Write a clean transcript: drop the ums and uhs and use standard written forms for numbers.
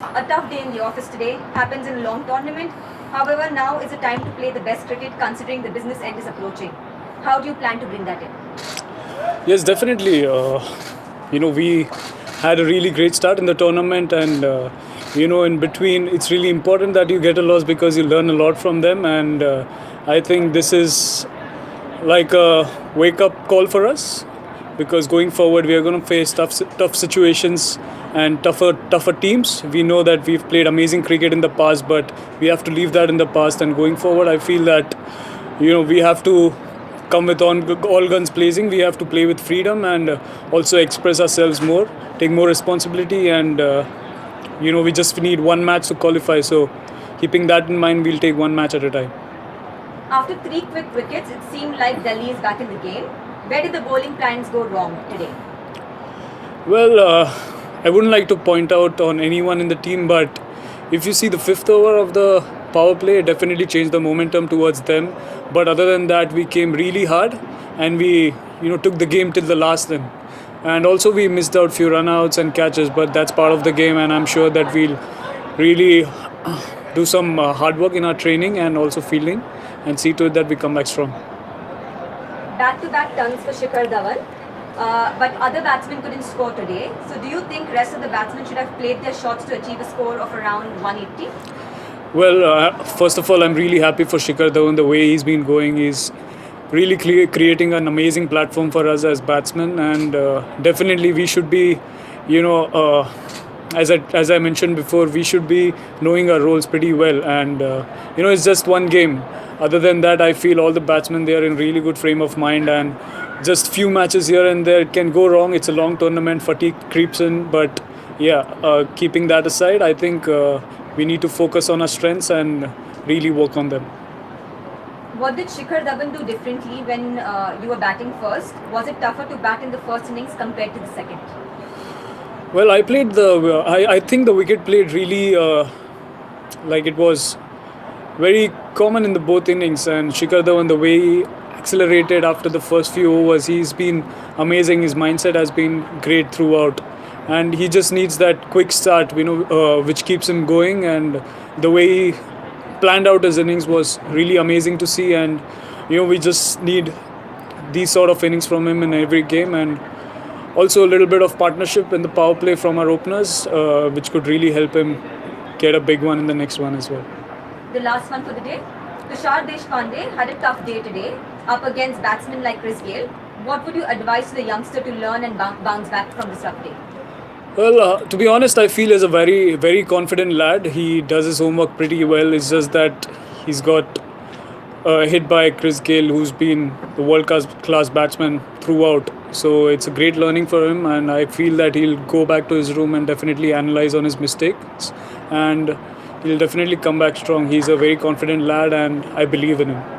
A tough day in the office today happens in a long tournament. However, now is the time to play the best cricket considering the business end is approaching. How do you plan to bring that in? Yes, definitely. We had a really great start in the tournament, and in between, it's really important that you get a loss because you learn a lot from them. And I think this is like a wake-up call for us because going forward, we are going to face tough situations and tougher teams. We know that we've played amazing cricket in the past, but we have to leave that in the past. And going forward, I feel that we have to come with all guns blazing. We have to play with freedom and also express ourselves more, take more responsibility, and we just need one match to qualify. So, keeping that in mind, we'll take one match at a time. After three quick wickets, it seemed like Delhi is back in the game. Where did the bowling plans go wrong today? Well, I wouldn't like to point out on anyone in the team, but if you see the fifth over of the power play, it definitely changed the momentum towards them. But other than that, we came really hard and we took the game till the last then. And also we missed out few runouts and catches, but that's part of the game, and I'm sure that we'll really do some hard work in our training and also fielding and see to it that we come back strong. Back-to-back tons for Shikhar Dhawan, but other batsmen couldn't score today. So do you think rest of the batsmen should have played their shots to achieve a score of around 180? Well, first of all, I'm really happy for Shikhar Dhawan. The way he's been going, he's really creating an amazing platform for us as batsmen, and definitely we should be, as I mentioned before, we should be knowing our roles pretty well, and it's just one game. Other than that, I feel all the batsmen, they are in really good frame of mind, and just few matches here and there can go wrong. It's a long tournament, fatigue creeps in, but keeping that aside, I think we need to focus on our strengths and really work on them. What did Shikhar Dhawan do differently when you were batting first? Was it tougher to bat in the first innings compared to the second? Well, I think the wicket played really like it was very common in the both innings, and Shikhar Dhawan, the way he accelerated after the first few overs, he's been amazing. His mindset has been great throughout, and he just needs that quick start, which keeps him going. And the way he planned out his innings was really amazing to see, and we just need these sort of innings from him in every game, and also a little bit of partnership in the power play from our openers, which could really help him get a big one in the next one as well. The last one for the day. Tushar Deshpande had a tough day today up against batsmen like Chris Gayle. What would you advise to the youngster to learn and bounce back from this rough day? Well, to be honest, I feel he's a very, very confident lad. He does his homework pretty well. It's just that he's got hit by Chris Gayle, who's been the world-class batsman throughout. So it's a great learning for him, and I feel that he'll go back to his room and definitely analyze on his mistakes, and he'll definitely come back strong. He's a very confident lad, and I believe in him.